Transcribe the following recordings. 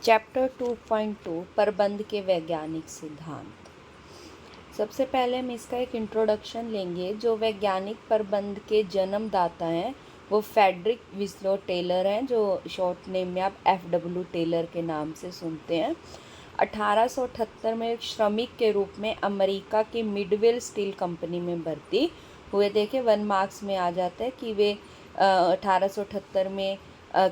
Chapter 2.2 प्रबंध के वैज्ञानिक सिद्धांत। सबसे पहले हम इसका एक इंट्रोडक्शन लेंगे। जो वैज्ञानिक प्रबंध के जन्मदाता हैं वो फ्रेडरिक विस्लो टेलर हैं, जो शॉर्ट नेम में आप FW टेलर के नाम से सुनते हैं। 1878 में एक श्रमिक के रूप में अमेरिका की मिडवेल स्टील कंपनी में भर्ती हुए। देखिए 1 मार्क्स में आ जाता है कि वे 1878 में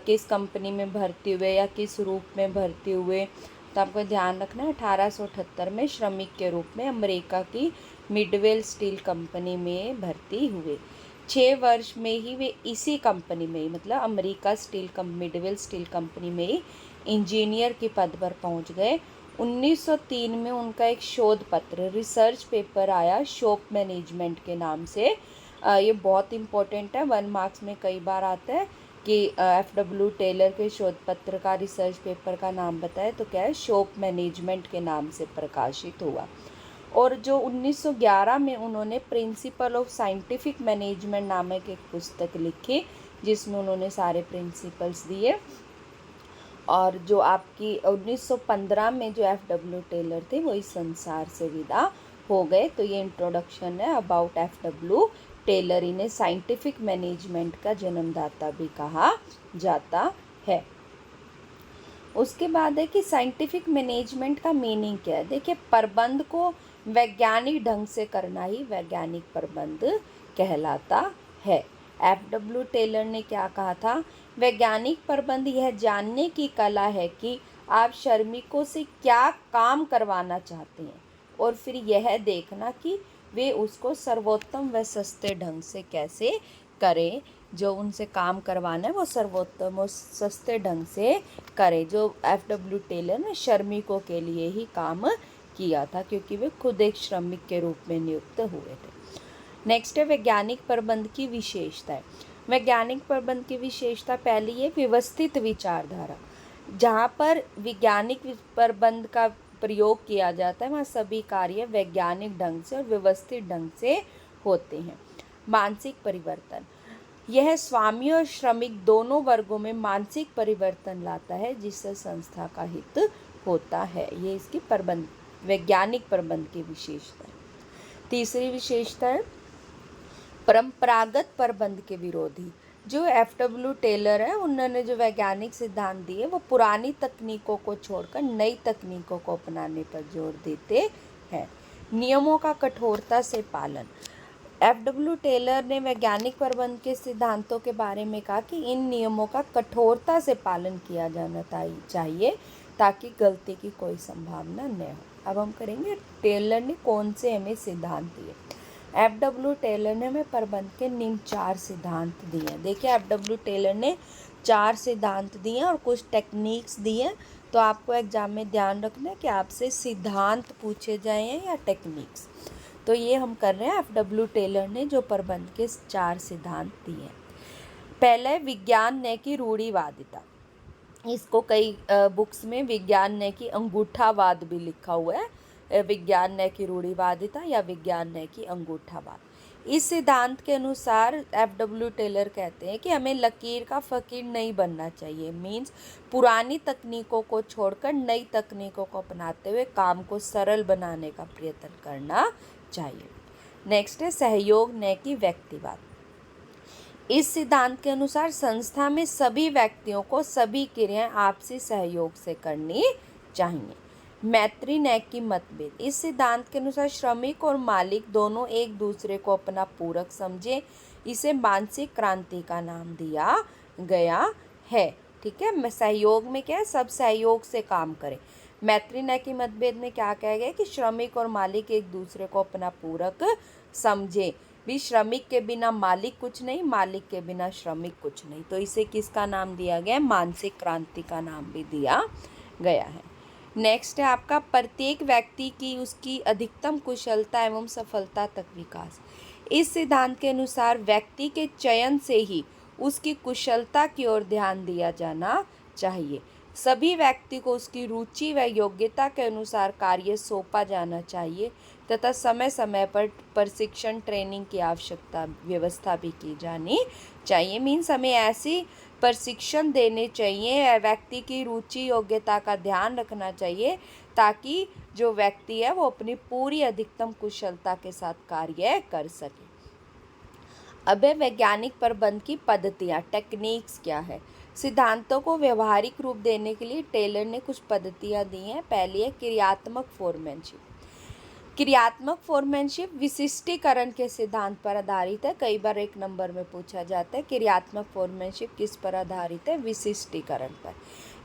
किस कंपनी में भर्ती हुए या किस रूप में भर्ती हुए। तो आपको ध्यान रखना है 1878 में श्रमिक के रूप में अमेरिका की मिडवेल स्टील कंपनी में भर्ती हुए। 6 वर्ष में ही वे इसी कंपनी में ही मतलब अमेरिका मिडवेल स्टील कंपनी में ही इंजीनियर के पद पर पहुंच गए। 1903 में उनका एक शोध पत्र रिसर्च पेपर आया शॉप मैनेजमेंट के नाम से। ये बहुत इम्पोर्टेंट है, 1 मार्क्स में कई बार आता है कि FW टेलर के शोध पत्र का रिसर्च पेपर का नाम बताए तो क्या है, शॉप मैनेजमेंट के नाम से प्रकाशित हुआ। और जो 1911 में उन्होंने प्रिंसिपल ऑफ साइंटिफिक मैनेजमेंट नामक एक पुस्तक लिखी जिसमें उन्होंने सारे प्रिंसिपल्स दिए। और जो आपकी 1915 में जो FW टेलर थे वो इस संसार से विदा हो गए। तो ये इंट्रोडक्शन है अबाउट FW टेलर। इन्हें साइंटिफिक मैनेजमेंट का जन्मदाता भी कहा जाता है। उसके बाद है कि साइंटिफिक मैनेजमेंट का मीनिंग क्या है। देखिए प्रबंध को वैज्ञानिक ढंग से करना ही वैज्ञानिक प्रबंध कहलाता है। FW टेलर ने क्या कहा था, वैज्ञानिक प्रबंध यह जानने की कला है कि आप श्रमिकों से क्या काम करवाना चाहते हैं और फिर यह देखना कि वे उसको सर्वोत्तम व सस्ते ढंग से कैसे करें। जो उनसे काम करवाना है वो सर्वोत्तम और सस्ते ढंग से करें। जो FW टेलर ने श्रमिकों के लिए ही काम किया था क्योंकि वे खुद एक श्रमिक के रूप में नियुक्त हुए थे। नेक्स्ट है वैज्ञानिक प्रबंध की विशेषताएं। वैज्ञानिक प्रबंध की विशेषता पहली है व्यवस्थित विचारधारा। जहाँ पर वैज्ञानिक प्रबंध का प्रयोग किया जाता है वहाँ सभी कार्य वैज्ञानिक ढंग से और व्यवस्थित ढंग से होते हैं। मानसिक परिवर्तन, यह स्वामी और श्रमिक दोनों वर्गों में मानसिक परिवर्तन लाता है जिससे संस्था का हित होता है। ये इसकी वैज्ञानिक प्रबंध की विशेषता है। तीसरी विशेषता है परंपरागत प्रबंध के विरोधी। जो FW टेलर है उन्होंने जो वैज्ञानिक सिद्धांत दिए वो पुरानी तकनीकों को छोड़कर नई तकनीकों को अपनाने पर जोर देते हैं। नियमों का कठोरता से पालन। FW टेलर ने वैज्ञानिक प्रबंध के सिद्धांतों के बारे में कहा कि इन नियमों का कठोरता से पालन किया जाना चाहिए ताकि गलती की कोई संभावना न हो। अब हम करेंगे टेलर ने कौन से हमें सिद्धांत दिए। FW टेलर ने हमें प्रबंध के निम्न 4 सिद्धांत दिए। देखिए FW टेलर ने 4 सिद्धांत दिए और कुछ टेक्निक्स दिए। तो आपको एग्जाम में ध्यान रखना है कि आपसे सिद्धांत पूछे जाए हैं या टेक्निक्स। तो ये हम कर रहे हैं FW टेलर ने जो प्रबंध के 4 सिद्धांत दिए। पहला है विज्ञान न्याय की रूढ़िवादिता। इसको कई बुक्स में विज्ञान न्याय की अंगूठावाद भी लिखा हुआ है। विज्ञान न्याय की रूढ़िवादिता या विज्ञान न्याय की अंगूठावाद। इस सिद्धांत के अनुसार FW टेलर कहते हैं कि हमें लकीर का फकीर नहीं बनना चाहिए। मीन्स पुरानी तकनीकों को छोड़कर नई तकनीकों को अपनाते हुए काम को सरल बनाने का प्रयत्न करना चाहिए। नेक्स्ट है सहयोग न्याय की व्यक्तिवाद। इस सिद्धांत के अनुसार संस्था में सभी व्यक्तियों को सभी क्रियाएं आपसी सहयोग से करनी चाहिए। मैत्री न्याय की मतभेद। इस सिद्धांत के अनुसार श्रमिक और मालिक दोनों एक दूसरे को अपना पूरक समझे। इसे मानसिक क्रांति का नाम दिया गया है। ठीक है, सहयोग में क्या है, सब सहयोग से काम करें। मैत्री न्याय की मतभेद में क्या कहा गया कि श्रमिक और मालिक एक दूसरे को अपना पूरक समझे। भी श्रमिक के बिना मालिक कुछ नहीं, मालिक के बिना श्रमिक कुछ नहीं। तो इसे किसका नाम दिया गया, मानसिक क्रांति का नाम भी दिया गया है। नेक्स्ट है आपका प्रत्येक व्यक्ति की उसकी अधिकतम कुशलता एवं सफलता तक विकास। इस सिद्धांत के अनुसार व्यक्ति के चयन से ही उसकी कुशलता की ओर ध्यान दिया जाना चाहिए। सभी व्यक्ति को उसकी रुचि व योग्यता के अनुसार कार्य सौंपा जाना चाहिए तथा समय समय पर प्रशिक्षण ट्रेनिंग की आवश्यकता व्यवस्था भी की जानी चाहिए। मीन्स हमें ऐसी प्रशिक्षण देने चाहिए, व्यक्ति की रुचि योग्यता का ध्यान रखना चाहिए ताकि जो व्यक्ति है वो अपनी पूरी अधिकतम कुशलता के साथ कार्य कर सके। अब है वैज्ञानिक प्रबंध की पद्धतियाँ, टेक्निक्स क्या है। सिद्धांतों को व्यवहारिक रूप देने के लिए टेलर ने कुछ पद्धतियाँ दी हैं। पहली है क्रियात्मक फोरमैनशिप। क्रियात्मक फोरमैनशिप विशिष्टीकरण के सिद्धांत पर आधारित है। कई बार एक नंबर में पूछा जाता है क्रियात्मक फोरमैनशिप किस पर आधारित है, विशिष्टीकरण पर।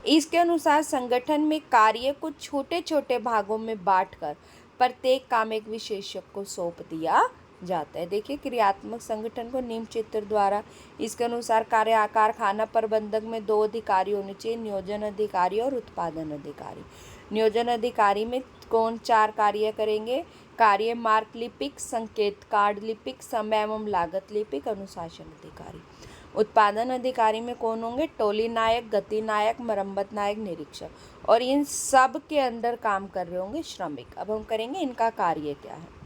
इसके अनुसार संगठन में कार्य को छोटे छोटे भागों में बांटकर प्रत्येक काम एक विशेषज्ञ को सौंप दिया जाता है। देखिए क्रियात्मक संगठन को निम्न चित्र द्वारा, इसके अनुसार कारखाना प्रबंधक में 2 अधिकारी होने चाहिए, नियोजन अधिकारी और उत्पादन अधिकारी। नियोजन अधिकारी में कौन 4 कार्य करेंगे, कार्य मार्क लिपिक, संकेत कार्ड लिपिक, समय एवं लागत लिपिक, अनुशासन अधिकारी। उत्पादन अधिकारी में कौन होंगे, टोली नायक, गति नायक, मरम्मत नायक, निरीक्षक। और इन सब के अंदर काम कर रहे होंगे श्रमिक। अब हम करेंगे इनका कार्य क्या है।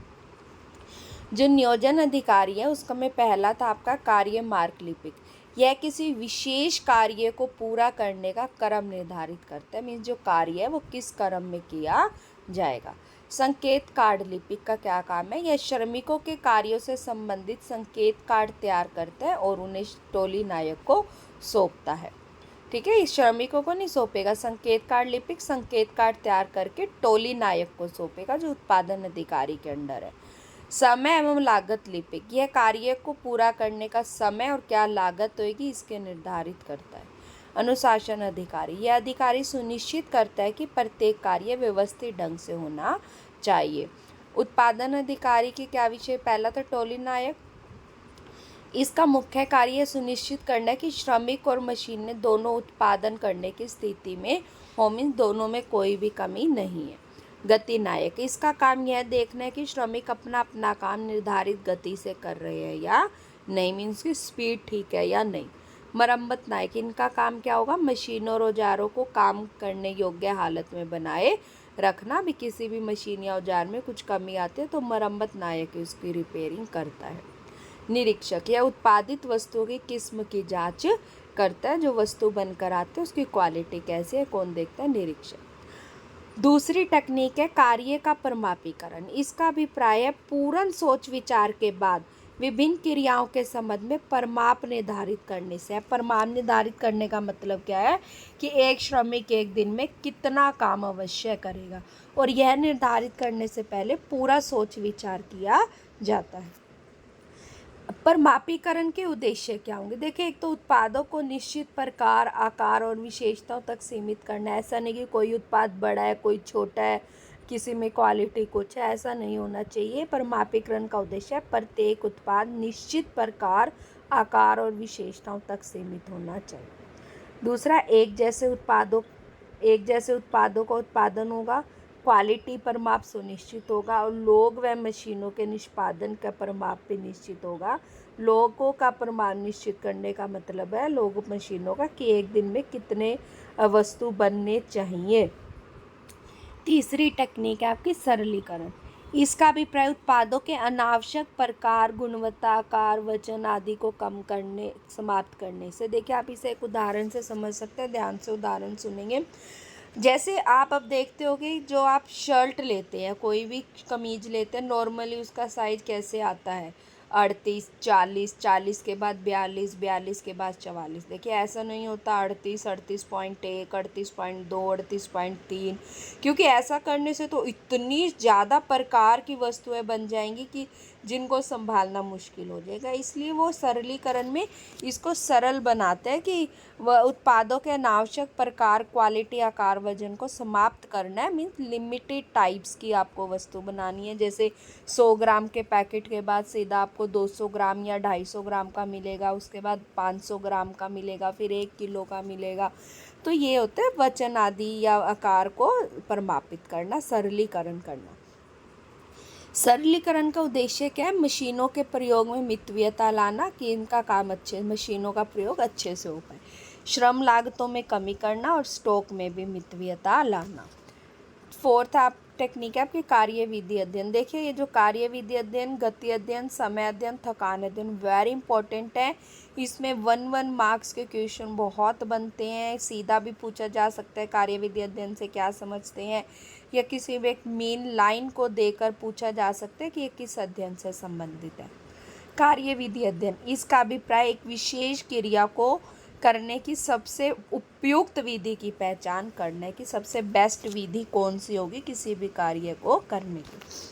जो नियोजन अधिकारी है उसका में पहला था आपका कार्य मार्क लिपिक। यह किसी विशेष कार्य को पूरा करने का क्रम निर्धारित करता है, मीन्स जो कार्य है वो किस क्रम में किया जाएगा। संकेत कार्ड लिपिक का क्या काम है, यह श्रमिकों के कार्यों से संबंधित संकेत कार्ड तैयार करता है और उन्हें टोली नायक को सौंपता है। ठीक है, इस श्रमिकों को नहीं सौंपेगा। संकेत कार्ड लिपिक संकेत कार्ड तैयार करके टोली नायक को सौंपेगा जो उत्पादन अधिकारी के अंडर है। समय एवं लागत लिपिक, यह कार्य को पूरा करने का समय और क्या लागत होगी इसके निर्धारित करता है। अनुशासन अधिकारी, यह अधिकारी सुनिश्चित करता है कि प्रत्येक कार्य व्यवस्थित ढंग से होना चाहिए। उत्पादन अधिकारी के क्या विषय, पहला तो टोली नायक। इसका मुख्य कार्य सुनिश्चित करना है कि श्रमिक और मशीन ने दोनों उत्पादन करने की स्थिति में हो, मीन्स दोनों में कोई भी कमी नहीं है। गति नायक, इसका काम यह देखना है कि श्रमिक अपना काम निर्धारित गति से कर रहे हैं या नहीं, मीन्स की स्पीड ठीक है या नहीं। मरम्मत नायक, इनका काम क्या होगा, मशीनों और औजारों को काम करने योग्य हालत में बनाए रखना। भी किसी भी मशीन या औजार में कुछ कमी आती है तो मरम्मत नायक उसकी रिपेयरिंग करता है। निरीक्षक, यह उत्पादित वस्तुओं की किस्म की जांच करता है, जो वस्तु बनकर आती है उसकी क्वालिटी कैसी है कौन देखता है, निरीक्षक। दूसरी टेक्निक है कार्य का परिमापीकरण। इसका अभिप्राय है पूर्ण सोच विचार के बाद विभिन्न क्रियाओं के संबंध में परिमाप निर्धारित करने से है। परिमाप निर्धारित करने का मतलब क्या है कि एक श्रमिक एक दिन में कितना काम अवश्य करेगा, और यह निर्धारित करने से पहले पूरा सोच विचार किया जाता है। परिमापीकरण के उद्देश्य क्या होंगे, देखिए एक तो उत्पादों को निश्चित प्रकार, आकार और विशेषताओं तक सीमित करना है। ऐसा नहीं कि कोई उत्पाद बड़ा है कोई छोटा है, किसी में क्वालिटी कुछ है, ऐसा नहीं होना चाहिए। परिमापीकरण का उद्देश्य है प्रत्येक उत्पाद निश्चित प्रकार, आकार और विशेषताओं तक सीमित होना चाहिए। दूसरा, एक जैसे उत्पादों का उत्पादन होगा, क्वालिटी परिमाप सुनिश्चित होगा, और लोग व मशीनों के निष्पादन का परिमाप भी निश्चित होगा। लोगों का परिमाप निश्चित करने का मतलब है लोग मशीनों का कि एक दिन में कितने वस्तु बनने चाहिए। तीसरी टेक्निक है आपकी सरलीकरण। इसका अभिप्राय उत्पादों के अनावश्यक प्रकार, गुणवत्ता, आकार, वजन आदि को कम करने, समाप्त करने से। देखिए आप इसे एक उदाहरण से समझ सकते हैं, ध्यान से उदाहरण सुनेंगे। जैसे आप अब देखते हो कि जो आप शर्ट लेते हैं, कोई भी कमीज लेते हैं, नॉर्मली उसका साइज़ कैसे आता है, 38, 40, 40 के बाद 42, 42 के बाद 44। देखिए ऐसा नहीं होता 38, 38.1, 38.2, 38.3, क्योंकि ऐसा करने से तो इतनी ज़्यादा प्रकार की वस्तुएं बन जाएंगी कि जिनको संभालना मुश्किल हो जाएगा। इसलिए वो सरलीकरण में इसको सरल बनाते हैं कि वह उत्पादों के अनावश्यक प्रकार, क्वालिटी, आकार, वजन को समाप्त करना है। मीन्स लिमिटेड टाइप्स की आपको वस्तु बनानी है। जैसे 100 ग्राम के पैकेट के बाद सीधा आपको 200 ग्राम या 250 ग्राम का मिलेगा, उसके बाद 500 ग्राम का मिलेगा, फिर 1 किलो का मिलेगा। तो ये होता है वजन आदि या आकार को परिमापित करना, सरलीकरण करना। सरलीकरण का उद्देश्य क्या है, मशीनों के प्रयोग में मितव्ययता लाना, कि इनका काम मशीनों का प्रयोग अच्छे से हो पाए। श्रम लागतों में कमी करना और स्टॉक में भी मितव्ययता लाना। फोर्थ आप टेक्निक है आपकी कार्यविधि अध्ययन। देखिए ये जो कार्यविधि अध्ययन, गति अध्ययन, समय अध्ययन, थकान अध्ययन वेरी इंपॉर्टेंट है। इसमें 1 मार्क्स के क्वेश्चन बहुत बनते हैं, सीधा भी पूछा जा सकता है कार्यविधि अध्ययन से क्या समझते हैं, या किसी भी एक मेन लाइन को देकर पूछा जा सकता है कि ये किस अध्ययन से संबंधित है। कार्यविधि अध्ययन, इसका अभिप्राय एक विशेष क्रिया को करने की सबसे उपयुक्त विधि की पहचान करने की सबसे बेस्ट विधि कौन सी होगी किसी भी कार्य को करने की।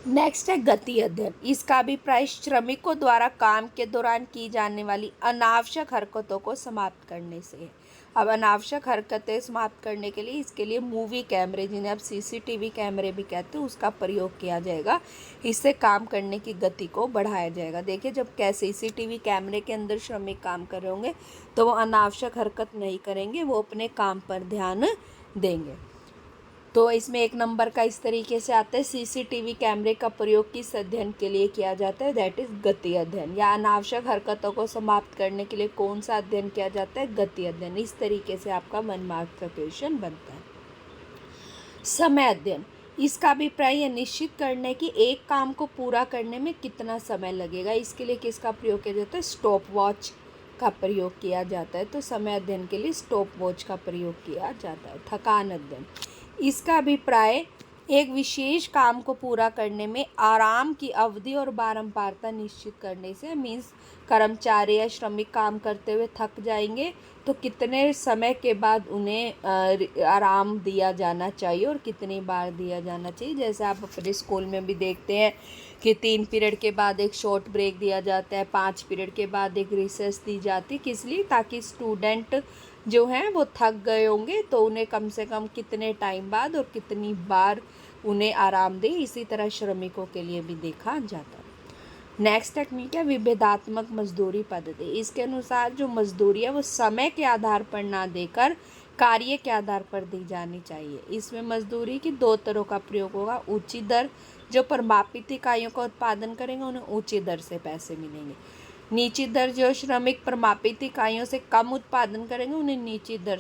नेक्स्ट है गति अध्ययन। इसका अभिप्राय श्रमिकों द्वारा काम के दौरान की जाने वाली अनावश्यक हरकतों को समाप्त करने से है। अब अनावश्यक हरकतें समाप्त करने के लिए इसके लिए मूवी कैमरे, जिन्हें आप सीसीटीवी कैमरे भी कहते हैं, उसका प्रयोग किया जाएगा। इससे काम करने की गति को बढ़ाया जाएगा। देखिए जब सीसीटीवी कैमरे के अंदर श्रमिक काम कर रहे होंगे तो वो अनावश्यक हरकत नहीं करेंगे, वो अपने काम पर ध्यान देंगे। तो इसमें 1 नंबर का इस तरीके से आता है, सीसीटीवी कैमरे का प्रयोग किस अध्ययन के लिए किया जाता है, दैट इज गति अध्ययन। या अनावश्यक हरकतों को समाप्त करने के लिए कौन सा अध्ययन किया जाता है, गति अध्ययन। इस तरीके से आपका 1 मार्क्स का क्वेश्चन बनता है। समय अध्ययन, इसका अभिप्राय यह निश्चित करने की एक काम को पूरा करने में कितना समय लगेगा। इसके लिए किसका प्रयोग किया जाता है, स्टॉप वॉच का प्रयोग किया जाता है। तो समय अध्ययन के लिए स्टॉप वॉच का प्रयोग किया जाता है। थकान अध्ययन, इसका अभिप्राय एक विशेष काम को पूरा करने में आराम की अवधि और बारंबारता निश्चित करने से। मीन्स कर्मचारी या श्रमिक काम करते हुए थक जाएंगे तो कितने समय के बाद उन्हें आराम दिया जाना चाहिए और कितनी बार दिया जाना चाहिए। जैसे आप अपने स्कूल में भी देखते हैं कि 3 पीरियड के बाद एक शॉर्ट ब्रेक दिया जाता है, 5 पीरियड के बाद एक रिसेस दी जाती है। किस लिए, ताकि स्टूडेंट जो हैं वो थक गए होंगे तो उन्हें कम से कम कितने टाइम बाद और कितनी बार उन्हें आराम दे। इसी तरह श्रमिकों के लिए भी देखा जाता है। नेक्स्ट टेक्निक है विभेदात्मक मजदूरी पद्धति। इसके अनुसार जो मजदूरी है वो समय के आधार पर ना देकर कार्य के आधार पर दी जानी चाहिए। इसमें मजदूरी की 2 तरह का प्रयोग होगा। ऊंची दर, जो परमापित इकाइयों का उत्पादन करेंगे उन्हें ऊंची दर से पैसे मिलेंगे। नीची दर, जो श्रमिक परमापित इकाइयों से कम उत्पादन करेंगे उन्हें निजी दर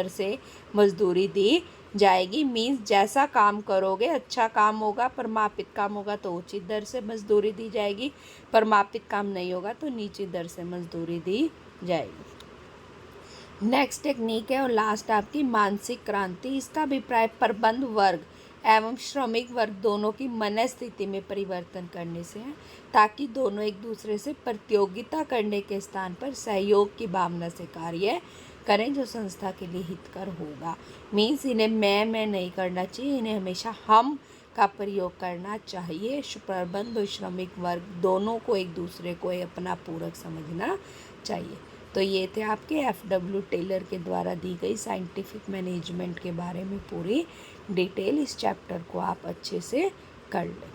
से मजदूरी दी जाएगी। मीन्स जैसा काम करोगे, अच्छा काम होगा, परमापित काम होगा तो उचित दर से मजदूरी दी जाएगी, परमापित काम नहीं होगा तो नीची दर से मजदूरी दी जाएगी। नेक्स्ट टेक्निक है और लास्ट आपकी मानसिक क्रांति। इसका अभिप्राय प्रबंध वर्ग एवं श्रमिक वर्ग दोनों की मनस्थिति में परिवर्तन करने से है, ताकि दोनों एक दूसरे से प्रतियोगिता करने के स्थान पर सहयोग की भावना से कार्य करें, जो संस्था के लिए हितकर होगा। मीन्स इन्हें मैं नहीं करना चाहिए, इन्हें हमेशा हम का प्रयोग करना चाहिए। प्रबंध और श्रमिक वर्ग दोनों को एक दूसरे को अपना पूरक समझना चाहिए। तो ये थे आपके FW टेलर के द्वारा दी गई साइंटिफिक मैनेजमेंट के बारे में पूरी डिटेल। इस चैप्टर को आप अच्छे से कर लें।